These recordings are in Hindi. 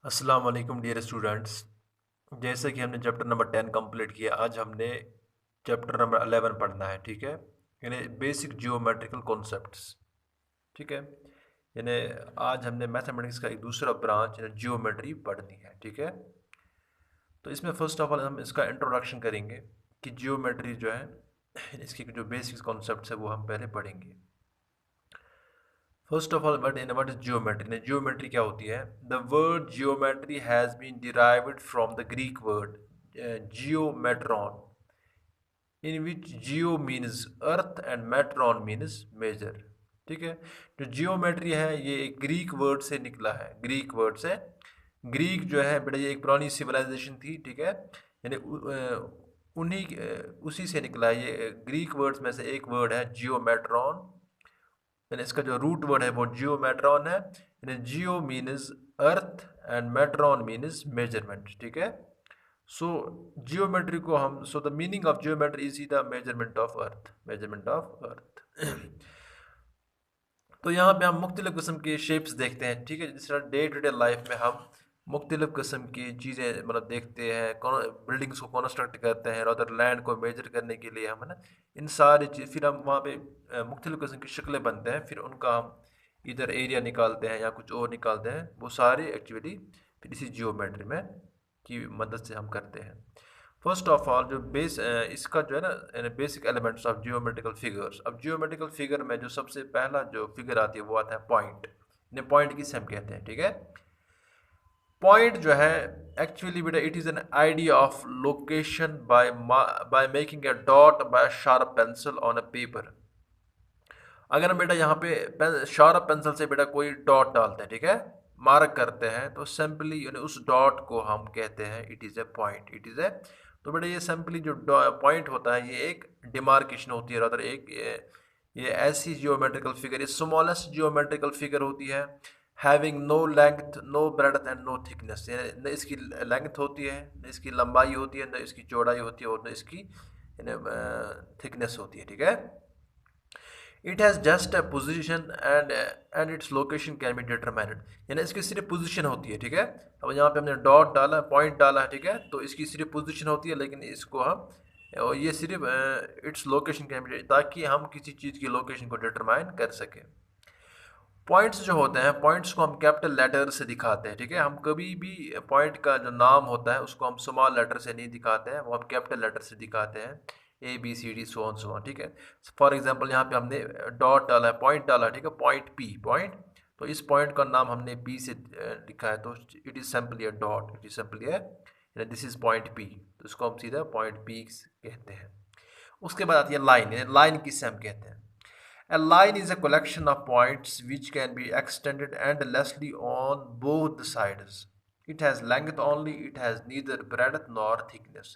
अस्सलाम वालेकुम डियर स्टूडेंट्स। जैसे कि हमने चैप्टर नंबर 10 कंप्लीट किया, आज हमने चैप्टर नंबर 11 पढ़ना है। ठीक है, यानी बेसिक जियोमेट्रिकल कॉन्सेप्ट्स। ठीक है, यानी आज हमने मैथमेटिक्स का एक दूसरा ब्रांच यानी जियोमेट्री पढ़नी है। ठीक है, तो इसमें फर्स्ट ऑफ ऑल हम इसका इंट्रोडक्शन करेंगे कि जियोमेट्री जो है इसकी जो बेसिक कॉन्सेप्ट्स है वो हम पहले पढ़ेंगे। First of all what is geometry? Geometry क्या होती है? The word geometry has been derived from the Greek word geometron, in which geo means earth and metron means measure. ठीक है, जो जियोमेट्री है ये एक ग्रीक वर्ड से निकला है। ग्रीक वर्ड से, ग्रीक जो है बेटा ये एक पुरानी सिविलाइजेशन थी। ठीक है, यानी उसी से निकला है। ये ग्रीक वर्ड्स में से एक वर्ड है जियोमेट्रॉन, यानी इसका जो रूट वर्ड है वो जियोमेट्रॉन है। यानी geo means earth and metron means measurement. ठीक है, सो जियोमेट्री को हम, so the meaning of geometry is the measurement of earth, measurement of earth. तो यहाँ पे हम मुख्तलिफ़ किस्म के शेप्स देखते हैं। ठीक है, जिस तरह डे टू डे लाइफ में हम मुख्तलिफ़ किस्म की चीज़ें मतलब देखते हैं, बिल्डिंग्स को कंस्ट्रक्ट करते हैं और अदर लैंड को मेजर करने के लिए हम है ना इन सारी चीज़, फिर हम वहाँ पे मुख्तलिफ़ किस्म की शक्लें बनते हैं, फिर उनका हम इधर एरिया निकालते हैं या कुछ और निकालते हैं। वो सारे एक्चुअली फिर इसी जियोमेट्री में की मदद से हम करते हैं। फर्स्ट ऑफ ऑल जो इसका जो है ना basic elements of geometrical figures. अब जियोमेट्रिकल फिगर में जो सबसे पहला जो फिगर आती है वो आता है पॉइंट। इन्हें पॉइंट किसे हम कहते हैं? ठीक है, पॉइंट जो है एक्चुअली बेटा it is an idea of location by making a dot by sharp pencil on a paper. अगर हम बेटा यहाँ पे शार्प पेंसिल से बेटा कोई डॉट डालते हैं, ठीक है, मार्क करते हैं, तो सिंपली यानी उस डॉट को हम कहते हैं it is A point, it is ए। तो बेटा ये सिंपली जो पॉइंट होता है ये एक डिमार्केशन होती है, अदर एक ये ऐसी जियोमेट्रिकल फिगर, ये स्मॉलेस्ट जियोमेट्रिकल फिगर होती है, having no length no breadth and no thickness. न इसकी लेंथ होती है, न इसकी लंबाई होती है, न इसकी चौड़ाई होती है, और न इसकी थिकनेस होती है। ठीक है, it has just a position and its location can be determined. यानी इसकी सिर्फ पोजीशन होती है। ठीक है, अब यहाँ पे हमने डॉट डाला, पॉइंट डाला है, ठीक है, तो इसकी सिर्फ पोजीशन होती है, लेकिन इसको हम और ये सिर्फ इट्स लोकेशन कैन बी, ताकि हम किसी चीज़ की लोकेशन को डिटरमाइन कर सकें। पॉइंट्स जो होते हैं, पॉइंट्स को हम कैपिटल लेटर से दिखाते हैं। ठीक है, हम कभी भी पॉइंट का जो नाम होता है उसको हम स्मॉल लेटर से नहीं दिखाते हैं, वो हम कैपिटल लेटर से दिखाते हैं, A B C D so on so on. ठीक है, फॉर एग्जांपल यहाँ पे हमने डॉट डाला है, पॉइंट डाला है, ठीक है, पॉइंट पी, पॉइंट, तो इस पॉइंट का नाम हमने पी से लिखा है, तो it is simply a dot, it is simply a, this is point P, तो इसको हम सीधा पॉइंट पी कहते हैं। उसके बाद आती है लाइन। लाइन किससे हम कहते हैं? A line is a collection of points which can be extended endlessly on both the sides. It has length only, it has neither breadth nor thickness.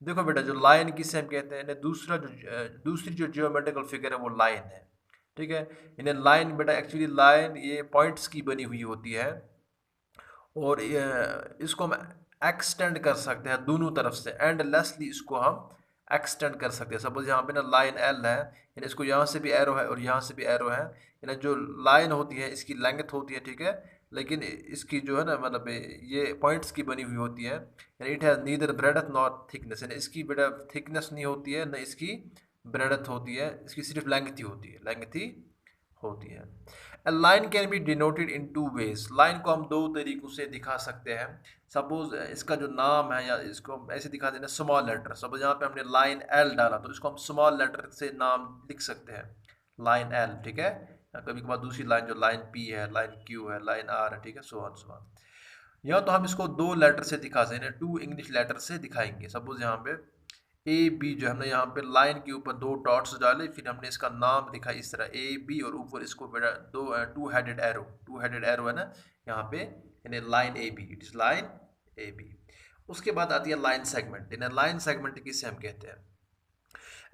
देखो बेटा, जो लाइन किसे हम कहते हैं, दूसरी जो जियोमेट्रिकल फिगर है वो लाइन है। ठीक है, इन्हें लाइन बेटा एक्चुअली लाइन ये पॉइंट्स की बनी हुई होती है, और इसको हम एक्सटेंड कर सकते हैं दोनों तरफ से, एंडलेसली इसको हम एक्सटेंड कर सकते हैं। सपोज यहाँ पे ना लाइन एल है, यानी इसको यहाँ से भी एरो है और यहाँ से भी एरो है, यानी जो लाइन होती है इसकी लेंथ होती है, ठीक है, लेकिन इसकी जो है ना मतलब ये पॉइंट्स की बनी हुई होती है, यानी it has neither breadth not thickness, यानी इसकी बेटा थिकनेस नहीं होती है, न इसकी ब्रेडथ होती है, इसकी सिर्फ लेंथ ही होती है, लेंथ ही होती है। A line can be denoted in two ways. Line को हम दो तरीकों से दिखा सकते हैं। सपोज इसका जो नाम है, या इसको हम ऐसे दिखा देना स्मॉल लेटर। सपोज यहाँ पे हमने लाइन एल डाला, तो इसको हम स्मॉल लेटर से नाम लिख सकते हैं, लाइन एल। ठीक है, या कभी कभार दूसरी लाइन जो लाइन पी है, लाइन क्यू है, लाइन आर है, ठीक है, सो ऑन सो ऑन। या तो हम इसको दो लेटर से दिखा सकते हैं, टू इंग्लिश लेटर से दिखाएंगे। सपोज यहाँ पे ए बी, जो हमने यहाँ पे लाइन के ऊपर दो डॉट्स डाले, फिर हमने इसका नाम लिखा इस तरह ए बी, और ऊपर इसको बेटा दो two headed arrow, two headed arrow है ना यहाँ पे, यानी line A B, it is line A B. उसके बाद आती है लाइन सेगमेंट। यानी लाइन सेगमेंट किसे हम कहते हैं?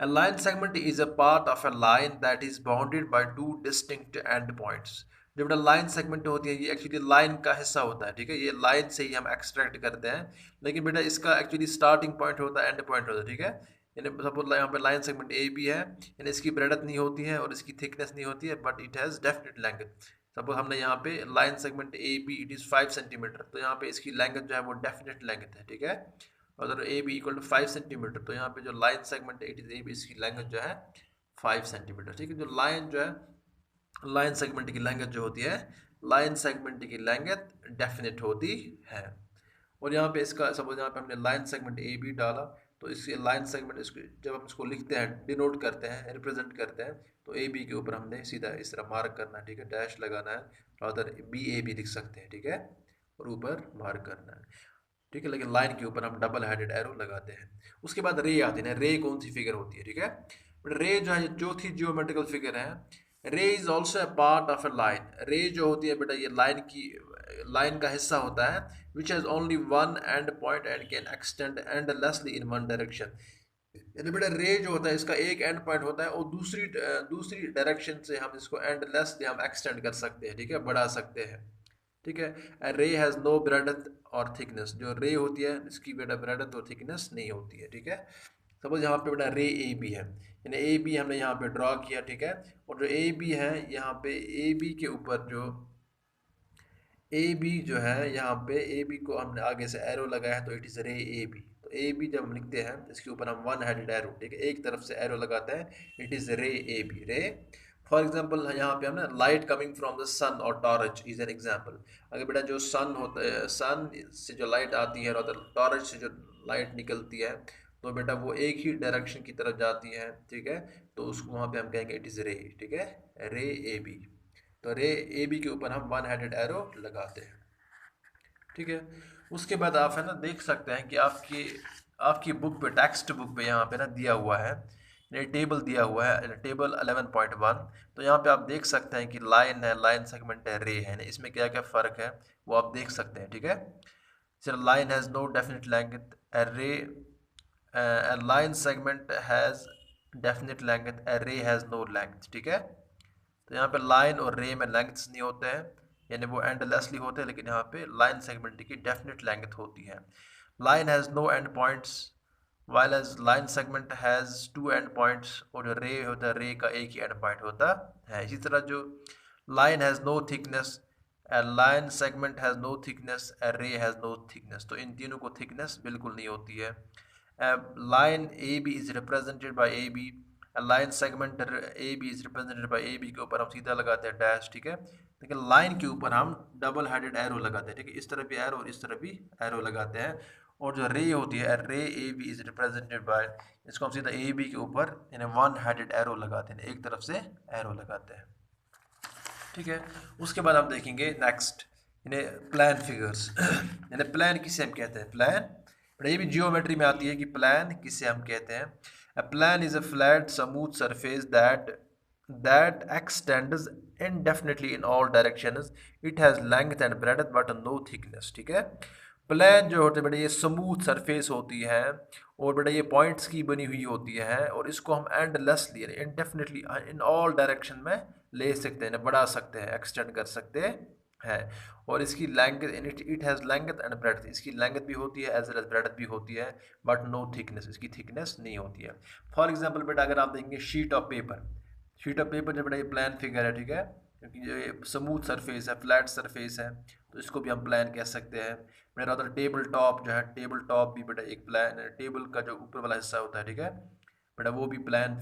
A line segment is a part of a line that is bounded by two distinct endpoints. जो बेटा लाइन सेगमेंट होती है ये एक्चुअली लाइन का हिस्सा होता है। ठीक है, ये लाइन से ही हम एक्सट्रैक्ट करते हैं, लेकिन बेटा इसका एक्चुअली स्टार्टिंग पॉइंट होता है, एंड पॉइंट होता है। ठीक है, यानी सपोज यहाँ पे लाइन सेगमेंट ए बी है, यानी इसकी ब्रेडथ नहीं होती है और इसकी थिकनेस नहीं होती है, but it has definite length. Suppose हमने यहाँ पे line segment A B it is 5 centimetre, तो यहाँ पे इसकी लेंथ जो है वो डेफिनेट लेंथ है, ठीक है। अगर A B equal to 5 centimetre, तो यहाँ पे जो line segment it is A B, इसकी लेंथ जो है 5 सेंटीमीटर, ठीक है। जो लाइन जो है, लाइन सेगमेंट की लेंथ जो होती है, लाइन सेगमेंट की लेंथ डेफिनेट होती है। और यहाँ पे इसका सपोज यहाँ पे हमने लाइन सेगमेंट ए बी डाला, तो इसके लाइन सेगमेंट इसको जब हम इसको लिखते हैं, डिनोट करते हैं, रिप्रेजेंट करते हैं, तो ए बी के ऊपर हमने सीधा इस तरह मार्क करना है, ठीक है, डैश लगाना है, और उधर बी ए बी लिख सकते हैं, ठीक है, और ऊपर मार्क करना है, ठीक है। लेकिन लाइन के ऊपर हम डबल हेडेड एरो लगाते हैं। उसके बाद रे आती है ना, रे कौन सी फिगर होती है, ठीक है। बट रे जो है चौथी जियोमेट्रिकल फिगर है। रे is also a part of A line. रे जो होती है बेटा, ये लाइन का हिस्सा होता है, which has only one and point and can extend endlessly in one direction. यानी बेटा रे जो होता है, इसका एक एंड पॉइंट होता है, और दूसरी डायरेक्शन से हम इसको एंडलेसली हम एक्सटेंड कर सकते हैं, ठीक है, बढ़ा सकते हैं, ठीक है। रे हैज़ नो ब्रेडथ और थिकनेस। जो रे होती है इसकी बेटा ब्रेडथ और थिकनेस नहीं होती है, ठीक है। सपोज यहाँ पे बेटा रे ए बी है, यानी ए बी हमने यहाँ पे ड्रॉ किया, ठीक है। और जो ए बी है, यहाँ पे ए बी के ऊपर जो ए बी जो है, यहाँ पे ए बी को हमने आगे से एरो लगाया है, तो इट इज़ रे ए बी। तो ए बी जब हम लिखते हैं, इसके ऊपर हम वन हेडेड एरो, ठीक है, एक तरफ से एरो लगाते हैं, इट इज़ रे ए बी। रे फॉर एग्जाम्पल यहाँ पे हमने लाइट कमिंग फ्रॉम द सन और टॉर्च इज एन एग्जाम्पल। अगर बेटा जो सन होता है, सन से जो लाइट आती है और टॉर्च से जो लाइट निकलती है, तो बेटा वो एक ही डायरेक्शन की तरफ जाती है, ठीक है। तो उसको वहाँ पे हम कहेंगे इट इज़ रे, ठीक है, रे ए बी। तो रे ए बी के ऊपर हम वन हेडेड एरो लगाते हैं, ठीक है। उसके बाद आप है ना देख सकते हैं कि आपकी आपकी बुक पे, टेक्स्ट बुक पे यहाँ पे ना दिया हुआ है, ये टेबल दिया हुआ है, टेबल 11.1। तो यहाँ पे आप देख सकते हैं कि लाइन है, लाइन सेगमेंट है, रे है ना, इसमें क्या क्या फ़र्क है वो आप देख सकते हैं, ठीक है। Sir line has no definite length, a ray a line segment has definite length, a ray has no length, ठीक है। तो यहाँ पे लाइन और रे में लेंथ्स नहीं होते हैं, यानी वो एंडलेसली होते हैं, लेकिन यहाँ पे लाइन सेगमेंट की डेफिनेट लेंथ होती है। Line has no end points, while as line segment has two end points, और जो रे होता है, रे का एक ही एंड पॉइंट होता है। इसी तरह जो line has no thickness, a line segment has no thickness, a ray has no thickness. तो इन तीनों को थिकनेस बिल्कुल नहीं होती है। Line A B is represented by A B, line segment A B is represented by A B के ऊपर हम सीधा लगाते हैं डैश, ठीक है। लेकिन लाइन के ऊपर हम डबल हेडेड एरो लगाते हैं, ठीक है, इस तरफ भी एरो और इस तरफ भी एरो लगाते हैं। और जो रे होती है, ray A B is represented by, इसको हम सीधा ए बी के ऊपर यानी वन हेडेड एरो लगाते हैं, एक तरफ से एरो लगाते हैं, ठीक है। उसके बाद हम देखेंगे नेक्स्ट यानी प्लान फिगर्स। यानी प्लान किसे हम कहते हैं, प्लान ये भी जियोमेट्री में आती है कि प्लान किसे हम कहते हैं। A plan is a flat smooth surface that x tends indefinitely in all directions. It has length and breadth but no thickness, ठीक है। प्लान जो होते हैं बेटा, ये स्मूथ सरफेस होती है, और बेटा ये पॉइंट्स की बनी हुई होती है, और इसको हम एंडलेसली यानी इनडेफिनेटली इन ऑल डायरेक्शन में ले सकते हैं, बढ़ा सकते हैं, एक्सटेंड कर सकते हैं। और इसकी length, it has length and breadth, इसकी लेंथ भी होती है एज वेल एज ब्रेड्थ भी होती है, बट नो थिकनेस, इसकी थिकनेस नहीं होती है। फॉर एग्जांपल बेटा अगर आप देखेंगे sheet of paper, sheet of paper जो बेटा ये प्लान फिगर है, ठीक है, क्योंकि ये स्मूथ सरफेस है, फ्लैट सरफेस है, तो इसको भी हम प्लान कह सकते हैं। मेरा उधर टेबल टॉप जो है, टेबल टॉप भी बेटा एक प्लान है, टेबल का जो ऊपर वाला हिस्सा होता है, ठीक है बेटा, वो भी प्लान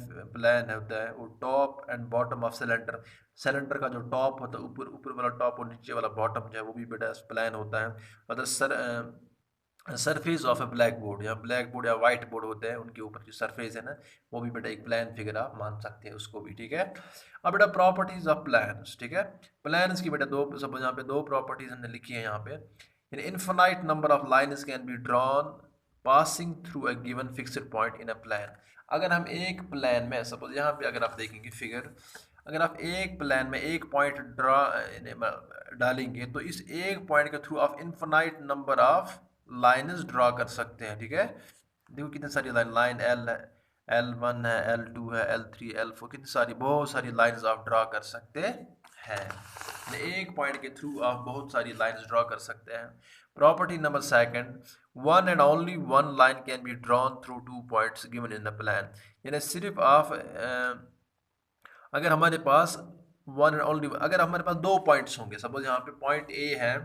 होता है। वो top and bottom of cylinder, cylinder का जो टॉप होता है, ऊपर ऊपर वाला टॉप और नीचे वाला बॉटम जो है, वो भी बेटा प्लान होता है। मतलब surface of A black board, या ब्लैक बोर्ड या वाइट बोर्ड होते हैं, उनके ऊपर जो सरफेस है ना, वो भी बेटा एक प्लान फिगर आप मान सकते हैं उसको भी, ठीक है। अब बेटा प्रॉपर्टीज ऑफ प्लान्स, ठीक है। प्लान्स की बेटा दो, सब यहाँ पे दो प्रॉपर्टीज हमने लिखी है यहाँ पे। In infinite number of lines can be drawn passing through a given fixed point in a plane. अगर हम एक प्लान में, सपोज यहाँ पे अगर आप देखेंगे फिगर, अगर आप एक प्लान में एक पॉइंट डालेंगे, तो इस एक पॉइंट के थ्रू आप infinite number of lines draw कर सकते हैं, ठीक है। देखो कितनी सारी लाइन एल है, L1 है, L2 है, L3, L4, कितनी सारी, बहुत सारी लाइन्स आप ड्रॉ कर सकते हैं। एक पॉइंट के थ्रू आप बहुत सारी लाइन्स ड्रॉ कर सकते हैं। Property number second, one and only one line can be drawn through two points given in the plan. यानी सिर्फ आप अगर हमारे पास वन एंड ओनली, अगर हमारे पास दो पॉइंट्स होंगे, सपोज यहाँ पे पॉइंट ए है,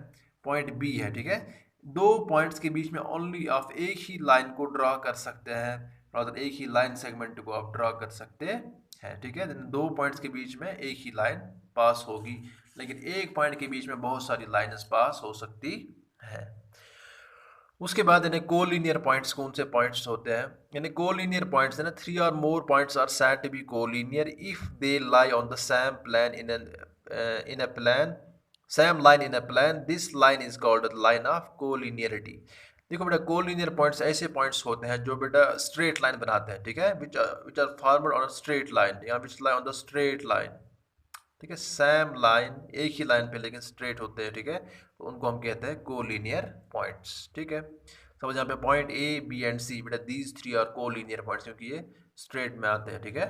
पॉइंट बी है, ठीक है, दो पॉइंट्स के बीच में ओनली आप एक ही लाइन को ड्रा कर सकते हैं, और एक ही लाइन सेगमेंट को आप ड्रा कर सकते हैं, ठीक है। दो पॉइंट्स के बीच में एक ही लाइन पास होगी, लेकिन एक पॉइंट के बीच में बहुत सारी लाइन्स पास हो सकती है। उसके बाद यानी कोलिनियर पॉइंट्स, कौन से पॉइंट्स होते हैं, यानी कोलिनियर पॉइंट्स है ना, थ्री और more points are said to be collinear if they lie on the same plane in a plane, same line in a plane, this line is called line of collinearity. देखो बेटा, कोलिनियर पॉइंट्स ऐसे पॉइंट्स होते हैं जो बेटा स्ट्रेट लाइन बनाते हैं, ठीक है, which are formed on a straight line, या which lie on the straight line, ठीक है, सेम लाइन, एक ही लाइन पे लेकिन स्ट्रेट होते हैं, ठीक है, तो उनको हम कहते हैं कोलिनियर पॉइंट्स, ठीक है। समझ यहाँ पे point A B and C, बेटा these three are collinear points, क्योंकि ये स्ट्रेट में आते हैं, ठीक है।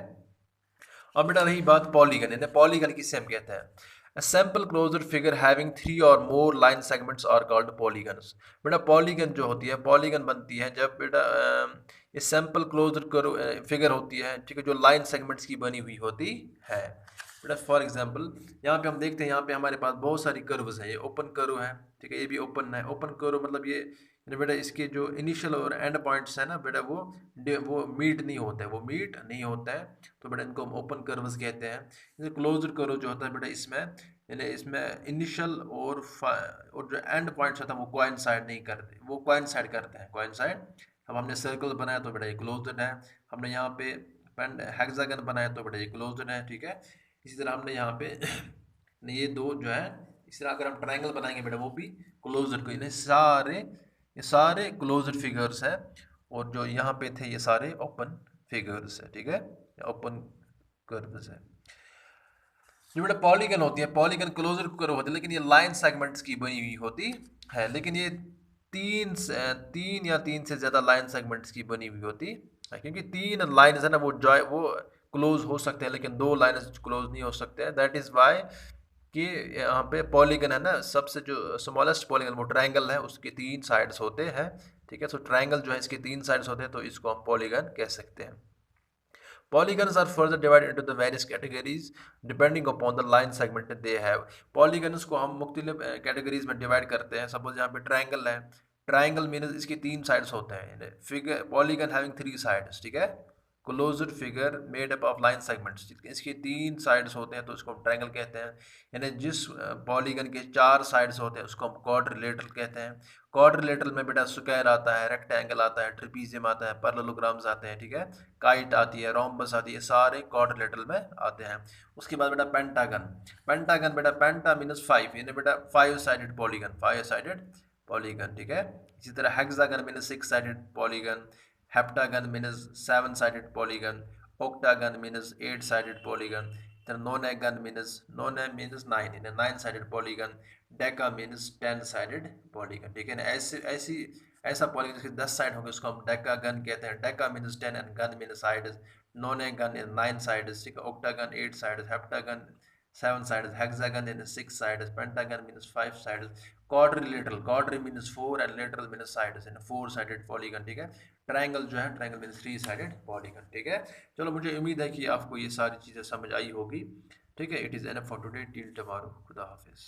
अब बेटा रही बात पॉलीगन, यानी पॉलीगन किसे हम कहते हैं, A simple closed figure having three or more line segments are called polygons। बेटा पॉलीगन जो होती है, पॉलीगन बनती है जब बेटा ये सिंपल क्लोज्ड फिगर होती है, ठीक है, जो लाइन सेगमेंट्स की बनी हुई होती है। बेटा फॉर एग्जांपल यहाँ पे हम देखते हैं, यहाँ पे हमारे पास बहुत सारी कर्व्स है, ये ओपन कर्व है, ठीक है, ये भी ओपन है, ओपन कर्व मतलब ये बेटा इसके जो इनिशियल और एंड पॉइंट्स है ना बेटा, वो मीट नहीं होते हैं, वो मीट नहीं होता है, तो बेटा इनको हम ओपन कर्व्स कहते हैं। क्लोज्ड कर्व जो होता है बेटा, इसमें यानी इसमें इनिशियल और जो एंड पॉइंट्स होता है वो कोइंसाइड नहीं करते, वो कोइंसाइड करते हैं, कोइंसाइड। अब हमने सर्कल बनाया तो बेटा ये क्लोज्ड है, हमने यहाँ पे हेक्सागन बनाया तो बेटा ये क्लोज्ड है, ठीक है। इसी तरह हमने यहाँ पे ये दो जो है, इस तरह अगर हम ट्रायंगल बनाएंगे बेटा वो भी क्लोज्ड को, ये सारे क्लोज्ड फिगर्स हैं, और जो यहाँ पे थे ये सारे ओपन फिगर्स है, ठीक है, ओपन कर्व्स है। जो बेटा पॉलीगन होती है, पॉलीगन क्लोजर कर्व होती है, लेकिन ये लाइन सेगमेंट्स की बनी हुई होती है, लेकिन ये तीन या तीन से ज्यादा लाइन सेगमेंट्स की बनी हुई होती है, क्योंकि तीन लाइन है ना वो क्लोज हो सकते हैं, लेकिन दो लाइन क्लोज नहीं हो सकते हैं। दैट इज वाई कि यहाँ पे पॉलीगन है ना, सबसे जो स्मॉलेस्ट पॉलीगन वो ट्रायंगल है, उसके तीन साइड्स होते हैं, ठीक है। सो ट्रायंगल जो है इसके तीन साइड्स होते हैं, तो इसको हम पॉलीगन कह सकते हैं। Polygons are further divided into the various categories depending upon the line segment they have। Polygons को हम मुख्तलिफ कैटेगरीज में डिवाइड करते हैं। सपोज यहाँ पे ट्रायंगल है, ट्रायंगल मीन्स इसकी तीन साइड्स होते हैं, figure polygon having three sides, ठीक है, closed figure made up of line segments, इसके तीन साइड्स होते हैं तो इसको हम ट्रायंगल कहते हैं। यानी जिस पॉलीगन के चार साइड्स होते हैं उसको हम क्वाड्रिलेटरल कहते हैं। क्वाड्रिलेटरल में बेटा स्क्वायर आता है, रेक्टेंगल आता है, ट्रिपीजियम आता है, पैरेललोग्राम्स आते हैं, ठीक है, काइट आती है, रोम्बस आती है, सारे क्वाड्रिलेटरल में आते हैं। उसके बाद बेटा पेंटागन, पेंटागन बेटा पेंटा मीनस फाइव, यानी बेटा five sided polygon, five sided polygon, ठीक है। इसी तरह hexagon मीनस six sided polygon, heptagon means seven-sided polygon, octagon means eight-sided polygon, then nonagon means nine, in a nine-sided polygon, deca means 10-sided polygon, ठीक है ना। ऐसा पॉलीगन जिसके 10 साइड होंगे उसको हम डेकागन कहते हैं। Deca means 10 and gon means sides, nonagon is 9 sides, ठीक है, octagon 8 sides, heptagon 7 sides, hexagon in 6 sides, pentagon means 5 sides, quadrilateral, quadri means 4 and lateral means sides, in 4 sided polygon, ठीक है। ट्रायंगल जो है, ट्रायंगल मीन्स 3 sided polygon, ठीक है। चलो मुझे उम्मीद है कि आपको ये सारी चीज़ें समझ आई होगी, ठीक है। It is enough for today, till tomorrow, खुदा हाफिज़।